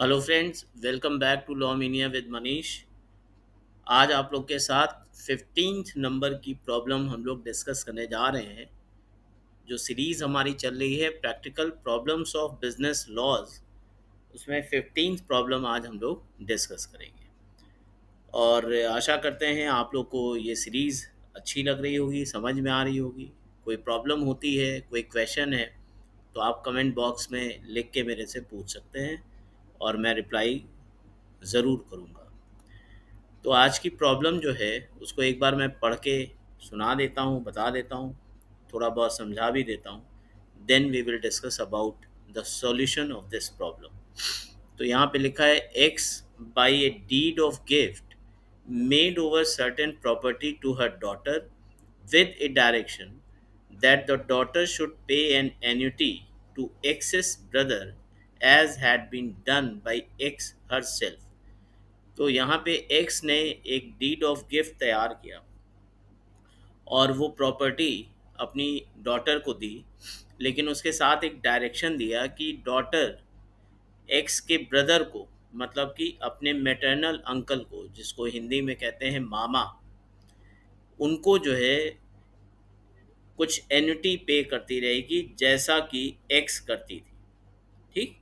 Hello friends, welcome back to law mania with Manish. आज आप लोग के साथ 15th नंबर की प्रॉब्लम हम लोग डिस्कस करने जा रहे हैं। जो सीरीज़ हमारी चल रही है practical problems of business laws, उसमें 15th प्रॉब्लम आज हम लोग डिस्कस करेंगे। और आशा करते हैं आप लोग को ये सीरीज़ अच्छी लग रही होगी, समझ में आ रही होगी। कोई प्रॉब्लम होती है, कोई क्वेश्चन है, तो आप कमेंट बॉक्स में लिख के मेरे से पूछ सकते हैं और मैं रिप्लाई ज़रूर करूँगा। तो आज की प्रॉब्लम जो है उसको एक बार मैं पढ़ के सुना देता हूँ, बता देता हूँ, थोड़ा बहुत समझा भी देता हूँ। Then we will discuss about the solution of this problem. तो यहाँ पे लिखा है X by a deed of gift made over certain property to her daughter with a direction that the daughter should pay an annuity to X's brother as had been done by X herself। तो यहाँ पे x ने एक deed of gift तैयार किया और वो property अपनी डॉटर को दी, लेकिन उसके साथ एक डायरेक्शन दिया कि डॉटर एक्स के ब्रदर को, मतलब कि अपने मैटरनल अंकल को, जिसको हिंदी में कहते हैं मामा, उनको जो है कुछ एन्युटी पे करती रहेगी जैसा कि एक्स करती थी। ठीक,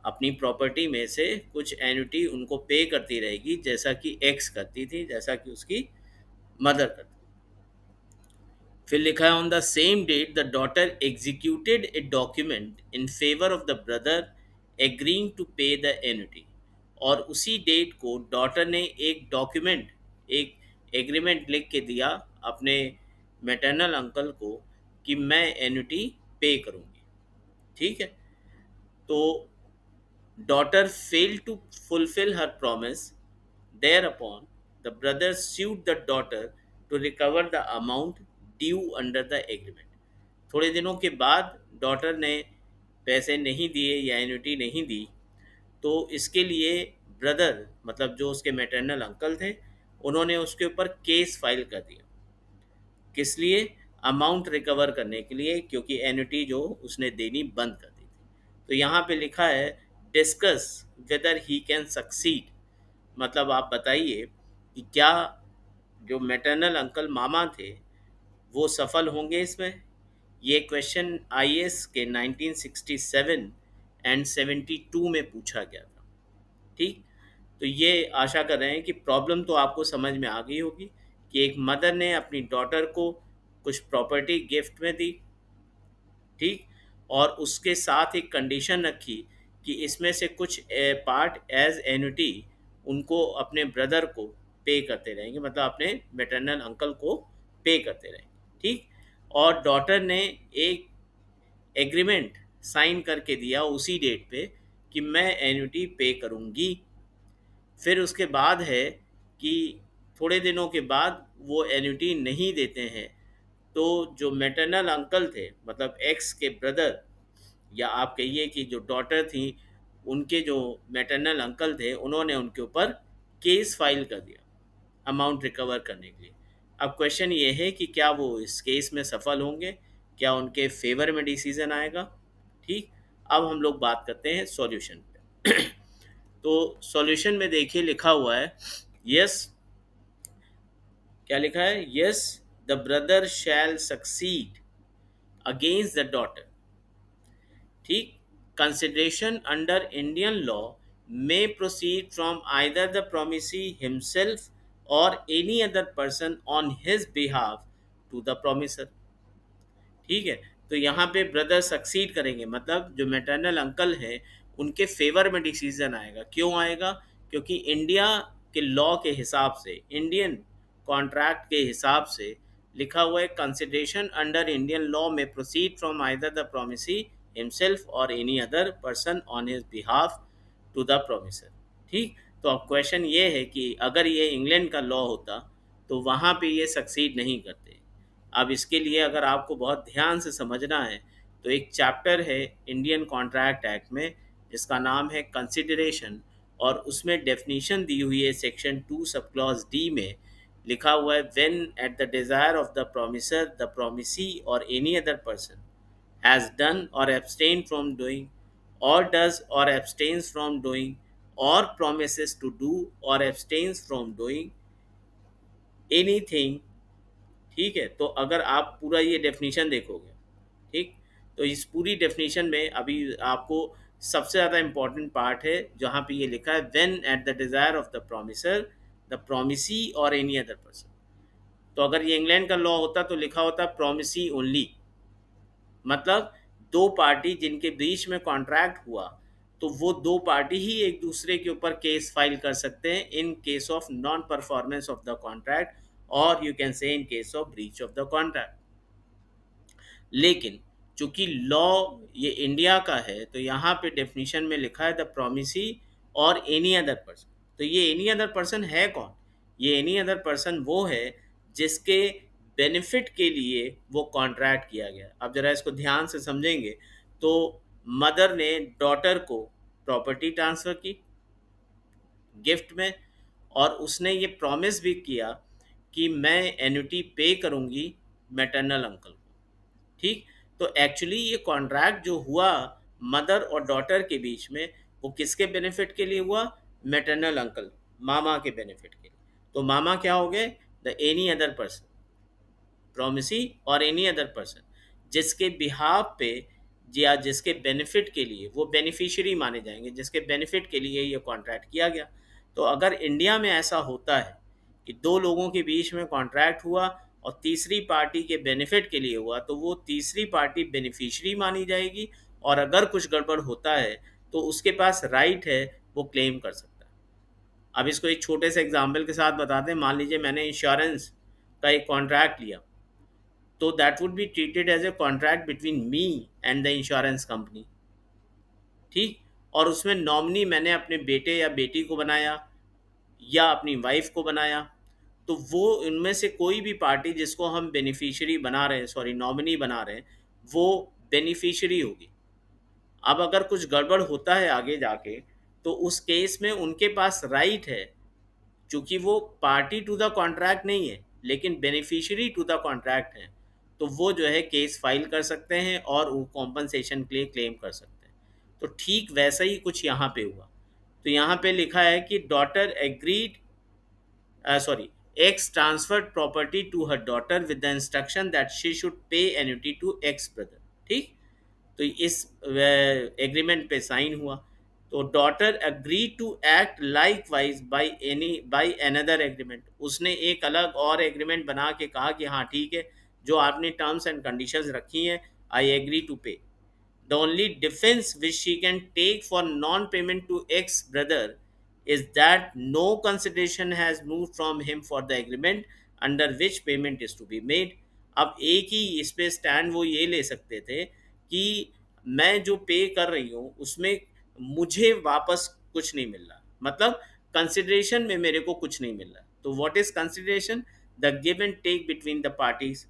अपनी प्रॉपर्टी में से कुछ एन्युटी उनको पे करती रहेगी जैसा कि एक्स करती थी, जैसा कि उसकी मदर करती। फिर लिखा है on the same date the daughter executed a document in favour of the brother agreeing to pay the annuity. और उसी डेट को डॉटर ने एक डॉक्यूमेंट, एक एग्रीमेंट लिख के दिया अपने मैटरनल अंकल को कि मैं एन्युटी पे करूँगी। ठीक है, तो daughter failed to fulfill her promise. Thereupon, the brother sued the daughter to recover the amount due under the agreement। थोड़े दिनों के बाद डॉटर ने पैसे नहीं दिए या एन्युटी नहीं दी, तो इसके लिए ब्रदर, मतलब जो उसके मैटरनल अंकल थे, उन्होंने उसके ऊपर केस फाइल कर दिया। किस लिए? अमाउंट रिकवर करने के लिए, क्योंकि एन्युटी जो उसने देनी बंद कर दी थी। तो यहाँ पे लिखा है discuss whether he can succeed, मतलब आप बताइए कि क्या जो मैटरनल अंकल मामा थे वो सफल होंगे इसमें। ये क्वेश्चन आईएएस के 1967 एंड 72 में पूछा गया था। ठीक, तो ये आशा कर रहे हैं कि प्रॉब्लम तो आपको समझ में आ गई होगी कि एक मदर ने अपनी डॉटर को कुछ प्रॉपर्टी गिफ्ट में दी। ठीक, और उसके साथ एक कंडीशन रखी कि इसमें से कुछ पार्ट एज एन्युटी उनको अपने ब्रदर को पे करते रहेंगे, मतलब अपने मैटरनल अंकल को पे करते रहेंगे। ठीक, और डॉटर ने एक एग्रीमेंट साइन करके दिया उसी डेट पे कि मैं एन्युटी पे करूँगी। फिर उसके बाद है कि थोड़े दिनों के बाद वो एन्युटी नहीं देते हैं, तो जो मैटरनल अंकल थे, मतलब एक्स के ब्रदर, या आप कहिए कि जो डॉटर थी उनके जो मैटरनल अंकल थे, उन्होंने उनके ऊपर केस फाइल कर दिया अमाउंट रिकवर करने के लिए। अब क्वेश्चन ये है कि क्या वो इस केस में सफल होंगे, क्या उनके फेवर में डिसीजन आएगा। ठीक, अब हम लोग बात करते हैं सॉल्यूशन पे। तो सॉल्यूशन में देखिए लिखा हुआ है यस, क्या लिखा है, yes the brother shall succeed against the daughter. ठीक, consideration under Indian law may proceed from either the promisee himself or any other person on his behalf to the promiser। ठीक है, तो यहाँ पे ब्रदर सक्सीड करेंगे, मतलब जो maternal uncle है उनके फेवर में डिसीजन आएगा। क्यों आएगा? क्योंकि इंडिया के लॉ के हिसाब से, इंडियन कॉन्ट्रैक्ट के हिसाब से लिखा हुआ है कंसिडरेशन अंडर इंडियन लॉ में proceed from either the promisee himself or any other person on his behalf to the promisor. ठीक, तो अब क्वेश्चन ये है कि अगर ये इंग्लैंड का लॉ होता तो वहाँ पे ये सक्सीड नहीं करते। अब इसके लिए अगर आपको बहुत ध्यान से समझना है तो एक चैप्टर है इंडियन कॉन्ट्रैक्ट एक्ट में जिसका नाम है कंसिडरेशन, और उसमें डेफिनीशन दी हुई है सेक्शन 2 सब क्लॉज डी में। लिखा हुआ है when at the desire of the promisor the promisee or any other person has done or abstain from doing or does or abstains from doing or promises to do or abstains from doing anything। ठीक है, तो अगर आप पूरा ये definition देखोगे, ठीक, तो इस पूरी डेफिनेशन में अभी आपको सबसे ज़्यादा इम्पोर्टेंट पार्ट है जहाँ पे ये लिखा है when at the desire of the promisor, the promisee or any other person. तो अगर ये इंग्लैंड का लॉ होता तो लिखा होता प्रोमिसी ओनली, मतलब दो पार्टी जिनके बीच में कॉन्ट्रैक्ट हुआ तो वो दो पार्टी ही एक दूसरे के ऊपर केस फाइल कर सकते हैं in case of non performance of the contract, or you can say in case of breach of the contract. लेकिन चूंकि लॉ ये इंडिया का है तो यहाँ पे डेफिनेशन में लिखा है the promisee or any other person. तो ये एनी अदर पर्सन है कौन? ये एनी अदर पर्सन वो है जिसके बेनिफिट के लिए वो कॉन्ट्रैक्ट किया गया। अब जरा इसको ध्यान से समझेंगे तो मदर ने डॉटर को प्रॉपर्टी ट्रांसफ़र की गिफ्ट में, और उसने ये प्रॉमिस भी किया कि मैं एन्युटी पे करूँगी मैटरनल अंकल को। ठीक, तो एक्चुअली ये कॉन्ट्रैक्ट जो हुआ मदर और डॉटर के बीच में वो किसके बेनिफिट के लिए हुआ? मैटरनल अंकल, मामा के बेनिफिट के लिए। तो मामा क्या हो गए? The any other person, promisee or any other person जिसके बिहाफ पे या जिसके बेनिफिट के लिए वो बेनिफिशियरी माने जाएंगे, जिसके बेनिफिट के लिए ये कॉन्ट्रैक्ट किया गया। तो अगर इंडिया में ऐसा होता है कि दो लोगों के बीच में कॉन्ट्रैक्ट हुआ और तीसरी पार्टी के बेनिफिट के लिए हुआ तो वो तीसरी पार्टी बेनिफिशियरी मानी जाएगी, और अगर कुछ गड़बड़ होता है तो उसके पास राइट है, वो क्लेम कर सकता है। अब इसको एक छोटे से एग्जाम्पल के साथ बताते हैं। मान लीजिए मैंने इंश्योरेंस का एक कॉन्ट्रैक्ट लिया, तो that would be treated as a contract between me and the insurance company. ठीक, और उसमें नॉमिनी मैंने अपने बेटे या बेटी को बनाया या अपनी वाइफ को बनाया, तो वो इनमें से कोई भी पार्टी जिसको हम बेनिफिशियरी बना रहे हैं, सॉरी नॉमिनी बना रहे हैं, वो बेनिफिशियरी होगी। अब अगर कुछ गड़बड़ होता है आगे जाके तो उस केस में उनके पास राइट है, चूंकि वो पार्टी टू द कॉन्ट्रैक्ट नहीं है लेकिन बेनिफिशियरी टू द कॉन्ट्रैक्ट है, तो वो जो है केस फाइल कर सकते हैं और वो कॉम्पनसेशन के लिए क्लेम कर सकते हैं। तो ठीक वैसा ही कुछ यहाँ पे हुआ। तो यहाँ पे लिखा है कि daughter agreed, sorry, X transferred property to her daughter with the instruction that she should pay annuity to X brother. ठीक, तो इस एग्रीमेंट पे साइन हुआ। तो daughter agree to act likewise by another agreement, उसने एक अलग और एग्रीमेंट बना के कहा कि हाँ ठीक है, जो आपने टर्म्स एंड कंडीशंस रखी हैं, आई एग्री टू पे। The only defense which she can take for non-payment to ex-brother is that no consideration has moved from him for the agreement under which payment is to be made। अब एक ही इस पे stand वो ये ले सकते थे कि मैं जो पे कर रही हूँ उसमें मुझे वापस कुछ नहीं मिल रहा, मतलब कंसिडरेशन में मेरे को कुछ नहीं मिल रहा। तो what is consideration? The give and take between the parties.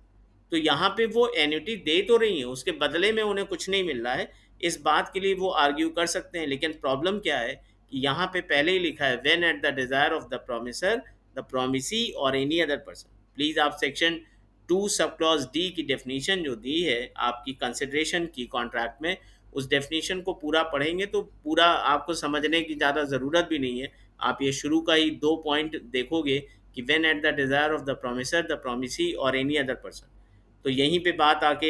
तो यहाँ पे वो एन्युटी दे तो रही है, उसके बदले में उन्हें कुछ नहीं मिल रहा है, इस बात के लिए वो आर्ग्यू कर सकते हैं। लेकिन प्रॉब्लम क्या है कि यहाँ पे पहले ही लिखा है when at the desire of the promisor, the promisee or any other person. Please आप सेक्शन 2 सब क्लॉज डी की डेफिनेशन जो दी है आपकी कंसिडरेशन की कॉन्ट्रैक्ट में, उस डेफिनेशन को पूरा पढ़ेंगे तो पूरा आपको समझने की ज़्यादा ज़रूरत भी नहीं है। आप ये शुरू का ही 2 पॉइंट देखोगे कि when at the desire of the promisor, the promisee or any other person, तो यहीं पे बात आके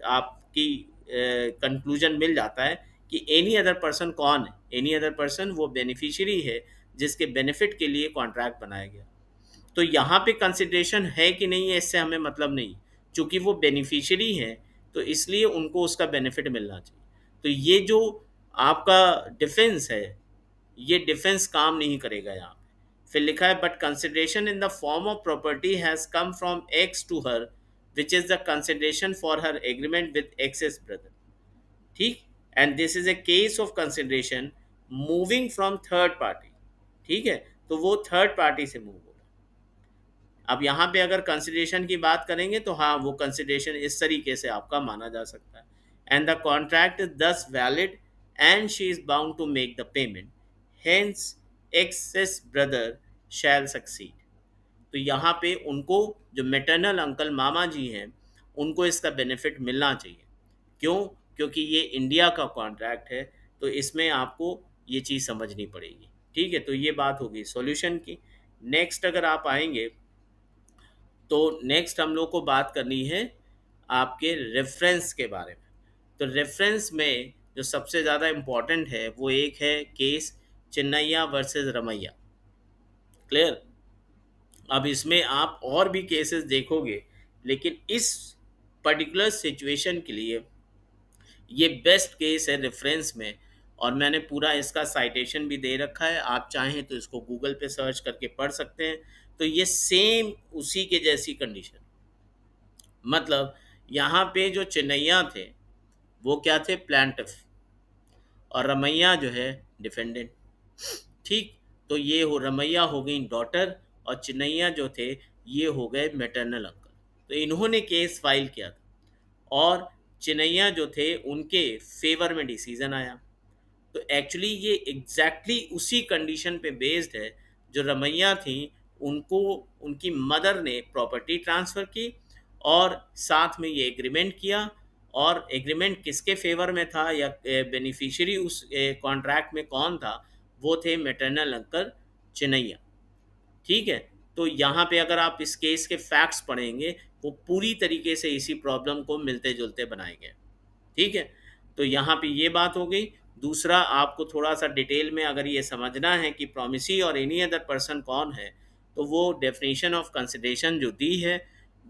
आपकी कंक्लूजन मिल जाता है कि एनी अदर पर्सन कौन है। एनी अदर पर्सन वो बेनिफिशियरी है जिसके बेनिफिट के लिए कॉन्ट्रैक्ट बनाया गया। तो यहाँ पे कंसिडरेशन है कि नहीं है इससे हमें मतलब नहीं, चूंकि वो बेनिफिशियरी है तो इसलिए उनको उसका बेनिफिट मिलना चाहिए। तो ये जो आपका डिफेंस है, ये डिफेंस काम नहीं करेगा यहाँ पे। फिर लिखा है but consideration in the form of property has come from X to her which is the consideration for her agreement with X's brother. ठीक, and this is a case of consideration moving from third party. ठीक है, तो वो third party से move होगा। अब यहाँ पे अगर कंसिडरेशन की बात करेंगे तो हाँ, वो कंसिडरेशन इस तरीके से आपका माना जा सकता है। And the contract is thus valid and she is bound to make the payment, hence X's brother shall succeed. तो यहाँ पे उनको जो मैटरनल अंकल मामा जी हैं उनको इसका बेनिफिट मिलना चाहिए। क्यों? क्योंकि ये इंडिया का कॉन्ट्रैक्ट है, तो इसमें आपको ये चीज़ समझनी पड़ेगी। ठीक है, तो ये बात होगी सॉल्यूशन की। नेक्स्ट अगर आप आएंगे तो नेक्स्ट हम लोग को बात करनी है आपके रेफरेंस के बारे में। तो रेफरेंस में जो सबसे ज़्यादा इम्पोर्टेंट है वो एक है case Chinnaiya versus Ramaiya. Clear? अब इसमें आप और भी केसेस देखोगे, लेकिन इस पर्टिकुलर सिचुएशन के लिए ये बेस्ट केस है रेफरेंस में। और मैंने पूरा इसका साइटेशन भी दे रखा है, आप चाहें तो इसको गूगल पे सर्च करके पढ़ सकते हैं। तो ये सेम उसी के जैसी कंडीशन, मतलब यहाँ पे जो चिन्नैया थे वो क्या थे, प्लांटिफ, और रमैया जो है डिफेंडेंट। ठीक, तो ये हो रमैया हो गई डॉटर, और चिन्नैया जो थे ये हो गए मैटरनल अंकल। तो इन्होंने केस फाइल किया था, और चिन्नैया जो थे उनके फेवर में डिसीजन आया। तो एक्चुअली ये एग्जैक्टली उसी कंडीशन पे बेस्ड है जो रमैया थी, उनको उनकी मदर ने प्रॉपर्टी ट्रांसफ़र की और साथ में ये एग्रीमेंट किया। और एग्रीमेंट किसके फेवर में था या बेनिफिशियरी उस कॉन्ट्रैक्ट में कौन था, वो थे मैटरनल अंकल चिन्नैया। ठीक है, तो यहाँ पे अगर आप इस केस के फैक्ट्स पढ़ेंगे वो पूरी तरीके से इसी प्रॉब्लम को मिलते जुलते बनाएंगे। ठीक है, तो यहाँ पे ये बात हो गई। दूसरा, आपको थोड़ा सा डिटेल में अगर ये समझना है कि promisee or any other person कौन है, तो वो डेफिनेशन ऑफ कंसिडरेशन जो दी है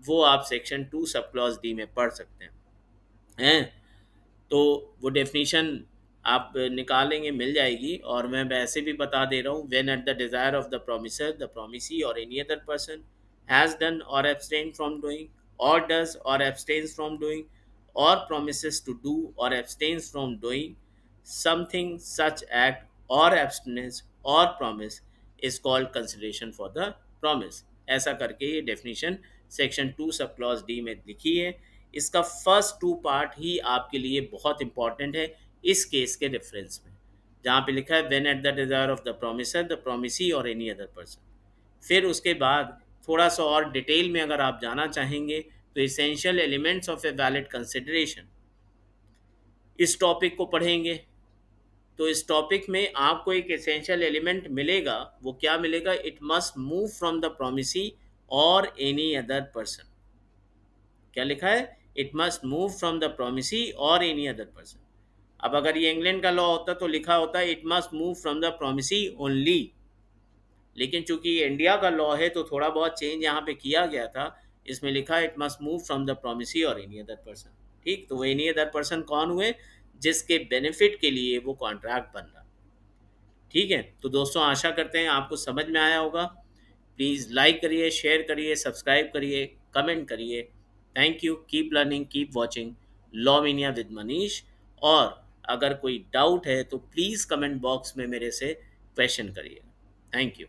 वो आप सेक्शन 2 सब क्लॉज डी में पढ़ सकते हैं। तो वो डेफिनेशन आप निकालेंगे, मिल जाएगी। और मैं वैसे भी बता दे रहा हूँ, when at the desire of the promisor the promisee or any other person has done or abstain from doing or does or abstains from doing or promises to do or abstains from doing something such act or abstinence or promise is called consideration for the promise। ऐसा करके ये definition section 2 sub clause D में लिखी है। इसका first 2 part ही आपके लिए बहुत इंपॉर्टेंट है इस केस के रेफरेंस में, जहाँ पे लिखा है when at the desire of the promisor the promisee or any other person. फिर उसके बाद थोड़ा सा और डिटेल में अगर आप जाना चाहेंगे तो essential elements of a valid consideration, इस टॉपिक को पढ़ेंगे। तो इस टॉपिक में आपको एक एसेंशियल एलिमेंट मिलेगा, वो क्या मिलेगा, it must move from the promisee or any other person. क्या लिखा है, it must move from the promisee or any other person. अब अगर ये इंग्लैंड का लॉ होता तो लिखा होता it must move from the promisee only, लेकिन चूंकि ये इंडिया का लॉ है तो थोड़ा बहुत चेंज यहाँ पे किया गया था। इसमें लिखा है it must move from the promisee or any other person. ठीक, तो वो एनी अदर पर्सन कौन हुए, जिसके बेनिफिट के लिए वो कॉन्ट्रैक्ट बन रहा। ठीक है, तो दोस्तों आशा करते हैं आपको समझ में आया होगा। प्लीज़ लाइक करिए, शेयर करिए, सब्सक्राइब करिए, कमेंट करिए। Thank you, keep learning, keep watching law mania with Manish. और अगर कोई डाउट है तो प्लीज़ कमेंट बॉक्स में मेरे से क्वेश्चन करिए। Thank you.